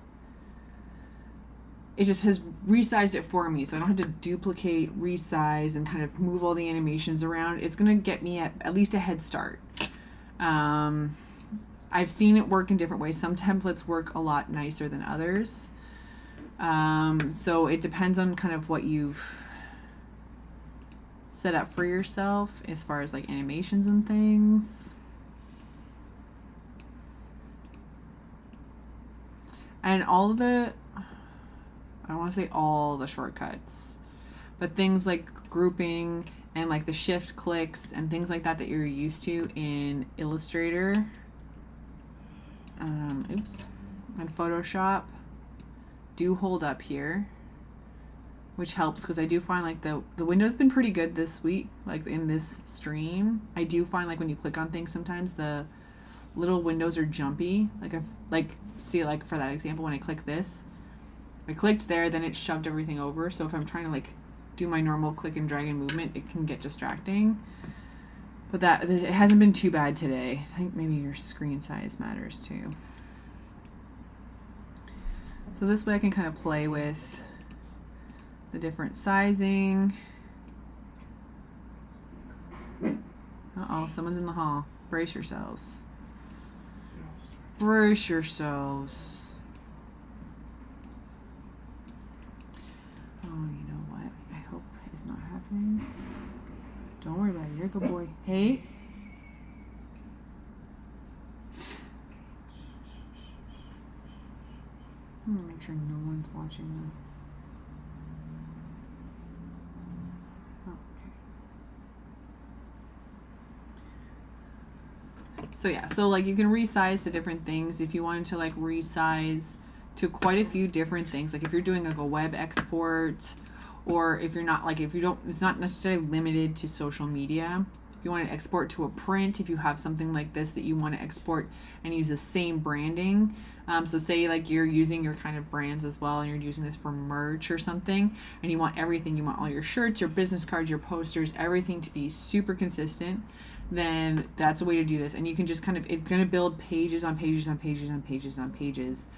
it just has resized it for me, so I don't have to duplicate, resize, and kind of move all the animations around. It's going to get me at least a head start. I've seen it work in different ways. Some templates work a lot nicer than others. So it depends on kind of what you've set up for yourself as far as like animations and things. And all of the, I don't want to say all the shortcuts, but things like grouping and like the shift clicks and things like that you're used to in Illustrator, and Photoshop do hold up here, which helps because I do find like the window's been pretty good this week, like in this stream. I do find like when you click on things, sometimes the little windows are jumpy. See like for that example, when I click this, I clicked there, then it shoved everything over. So if I'm trying to like do my normal click and drag and movement, it can get distracting. But it hasn't been too bad today. I think maybe your screen size matters too. So this way I can kind of play with the different sizing. Uh-oh, someone's in the hall. Brace yourselves. Brace yourselves. Oh, you know what? I hope it's not happening. Don't worry about it. You're a good boy. Hey. I'm gonna make sure no one's watching them. So yeah, so like you can resize to different things if you wanted to like resize to quite a few different things. Like if you're doing like a web export, or if you're not like, if you don't, it's not necessarily limited to social media. If you want to export to a print, if you have something like this that you want to export and use the same branding. So say like you're using your kind of brands as well and you're using this for merch or something and you want everything, you want all your shirts, your business cards, your posters, everything to be super consistent, then that's a way to do this. And you can just kind of, it's going to build pages on pages on pages on pages on pages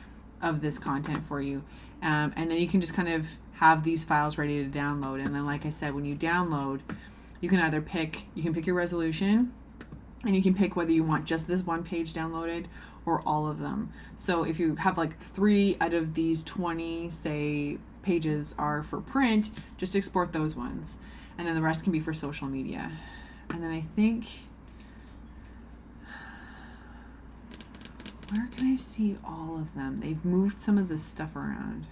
of this content for you. And then you can just kind of have these files ready to download. And then like I said, when you download, you can either pick your resolution and you can pick whether you want just this one page downloaded or all of them. So if you have like 3 out of these 20, say, pages are for print, just export those ones. And then the rest can be for social media. And then I think, where can I see all of them? They've moved some of this stuff around.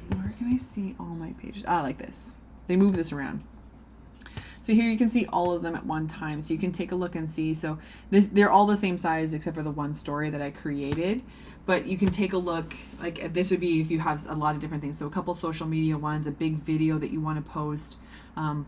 Where can I see all my pages? Like this. They move this around. So here you can see all of them at one time. So you can take a look and see. So they're all the same size except for the one story that I created. But you can take a look, like this would be if you have a lot of different things. So a couple social media ones, a big video that you want to post,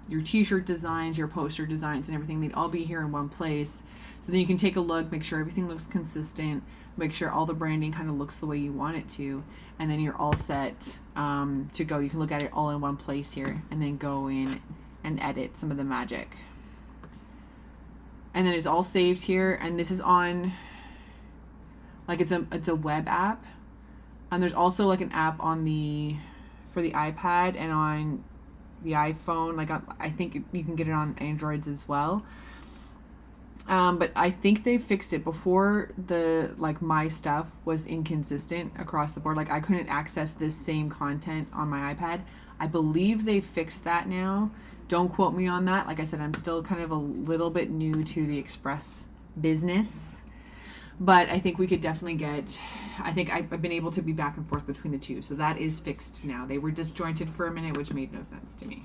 your t-shirt designs, your poster designs and everything, they'd all be here in one place. So then you can take a look, make sure everything looks consistent, make sure all the branding kind of looks the way you want it to, and then you're all set to go. You can look at it all in one place here and then go in and edit some of the magic. And then it's all saved here, and this is on, like it's a web app. And there's also like an app on for the iPad and on the iPhone. Like I think you can get it on Androids as well. But I think they fixed it. Before, my stuff was inconsistent across the board. Like I couldn't access this same content on my iPad. I believe they fixed that now. Don't quote me on that. Like I said, I'm still kind of a little bit new to the Express business. But I think we could definitely I've been able to be back and forth between the two. So that is fixed now. They were disjointed for a minute, which made no sense to me.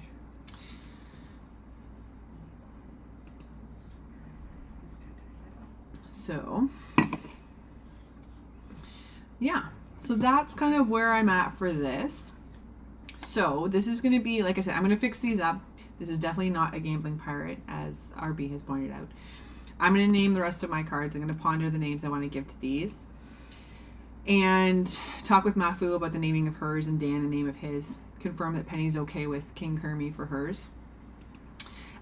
So, yeah. So that's kind of where I'm at for this. So this is going to be, like I said, I'm going to fix these up. This is definitely not a gambling pirate, as RB has pointed out. I'm going to name the rest of my cards. I'm going to ponder the names I want to give to these. And talk with Mafu about the naming of hers and Dan the name of his. Confirm that Penny's okay with King Kermie for hers.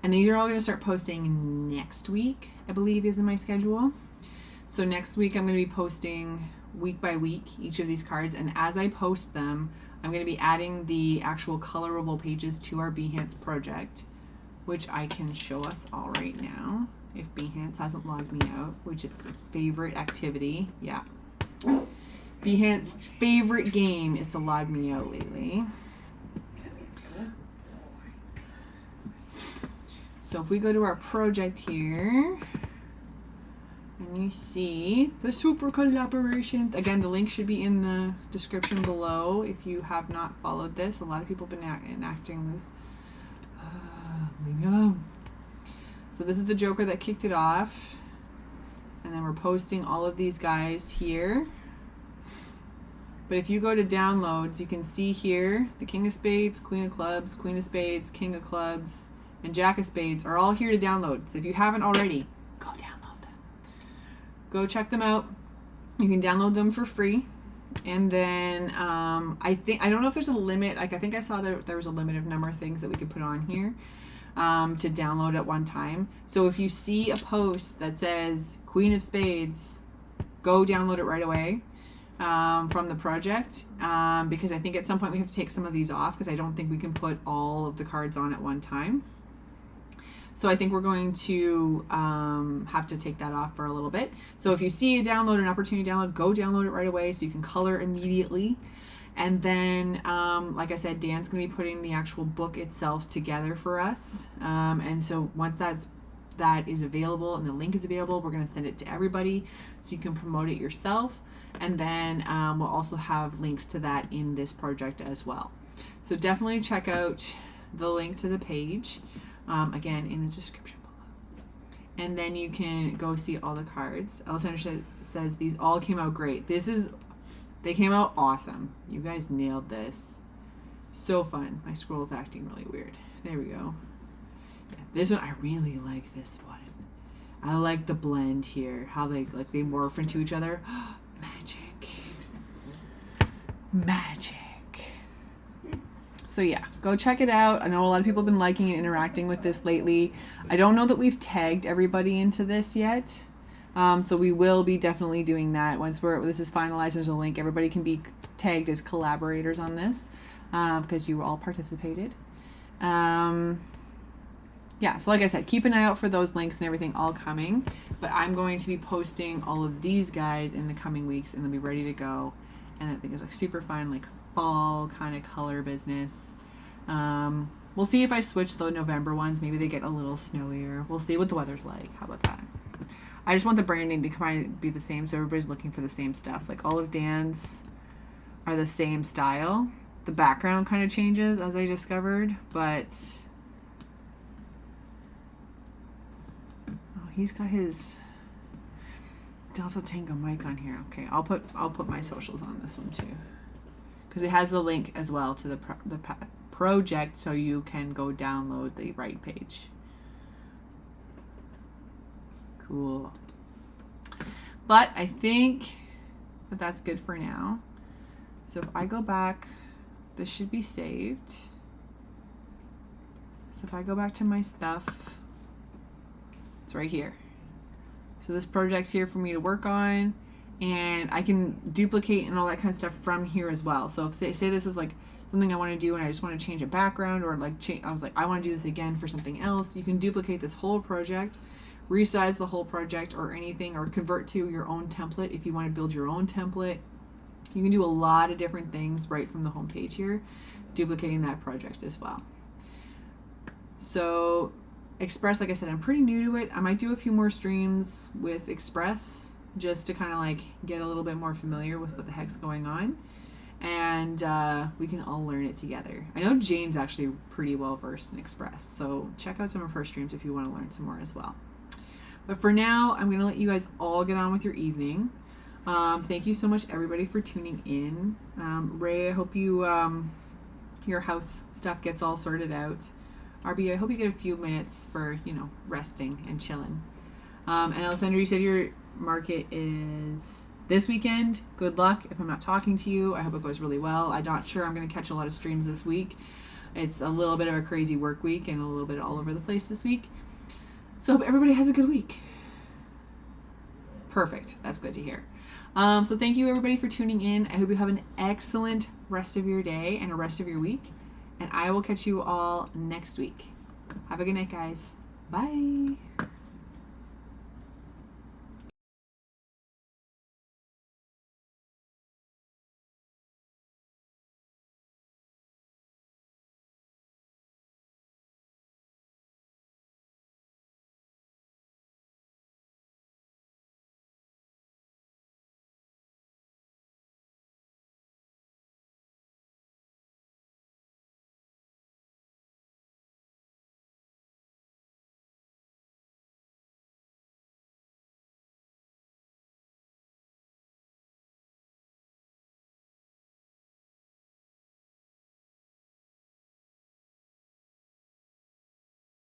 And these are all going to start posting next week, I believe is in my schedule. So next week I'm going to be posting week by week each of these cards. And as I post them, I'm going to be adding the actual colorable pages to our Behance project, which I can show us all right now. If Behance hasn't logged me out, which is its favorite activity. Yeah. Behance's favorite game is to log me out lately. So if we go to our project here, and you see the super collaboration. Again, the link should be in the description below if you have not followed this. A lot of people have been enacting this. Leave me alone. So this is the Joker that kicked it off. And then we're posting all of these guys here. But if you go to downloads, you can see here the King of Spades, Queen of Clubs, Queen of Spades, King of Clubs, and Jack of Spades are all here to download. So if you haven't already, go download them. Go check them out. You can download them for free. And then I don't know if there's a limit. Like I think I saw there was a limited number of things that we could put on here to download at one time. So if you see a post that says Queen of Spades, go download it right away from the project, because I think at some point we have to take some of these off because I don't think we can put all of the cards on at one time. So I think we're going to have to take that off for a little bit. So if you see a download, an opportunity to download, go download it right away so you can color immediately. And then, like I said, Dan's going to be putting the actual book itself together for us. And so once that is available and the link is available, we're going to send it to everybody so you can promote it yourself. And then we'll also have links to that in this project as well. So definitely check out the link to the page. Again, in the description below. And then you can go see all the cards. Alessandra says these all came out great. They came out awesome. You guys nailed this So fun. My scroll's acting really weird. There we go. Yeah, this one, I really like this one. I like the blend here. How they morph into each other. Magic. Magic. So yeah, go check it out. I know a lot of people have been liking and interacting with this lately. I don't know that we've tagged everybody into this yet. So we will be definitely doing that once this is finalized. There's a link. Everybody can be tagged as collaborators on this because you all participated. Yeah, so like I said, keep an eye out for those links and everything all coming. But I'm going to be posting all of these guys in the coming weeks, and they'll be ready to go. And I think it's like super fun, like fall kind of color business. We'll see if I switch the November ones. Maybe they get a little snowier. We'll see what the weather's like. How about that? I just want the branding to kind of be the same, so everybody's looking for the same stuff. Like all of Dan's are the same style. The background kind of changes, as I discovered, but he's got his Delta Tango mic on here. Okay, I'll put my socials on this one too, because it has the link as well to the project, so you can go download the right page. Cool. But I think that that's good for now. So if I go back, this should be saved. So if I go back to my stuff, it's right here. So this project's here for me to work on, and I can duplicate and all that kind of stuff from here as well. So if they say this is like something I want to do and I just want to change a background, or like I was like, I want to do this again for something else, you can duplicate this whole project, resize the whole project or anything, or convert to your own template if you want to build your own template. You can do a lot of different things right from the home page here, duplicating that project as well. So Express, like I said, I'm pretty new to it. I might do a few more streams with Express just to kind of like get a little bit more familiar with what the heck's going on, and we can all learn it together. I know Jane's actually pretty well versed in Express, so check out some of her streams if you want to learn some more as well. But for now, I'm going to let you guys all get on with your evening. Thank you so much, everybody, for tuning in. Ray, I hope you your house stuff gets all sorted out. RB, I hope you get a few minutes for, resting and chilling. And Alessandra, you said your market is this weekend. Good luck. If I'm not talking to you, I hope it goes really well. I'm not sure I'm going to catch a lot of streams this week. It's a little bit of a crazy work week and a little bit all over the place this week. So hope everybody has a good week. Perfect. That's good to hear. So thank you, everybody, for tuning in. I hope you have an excellent rest of your day and a rest of your week. And I will catch you all next week. Have a good night, guys. Bye.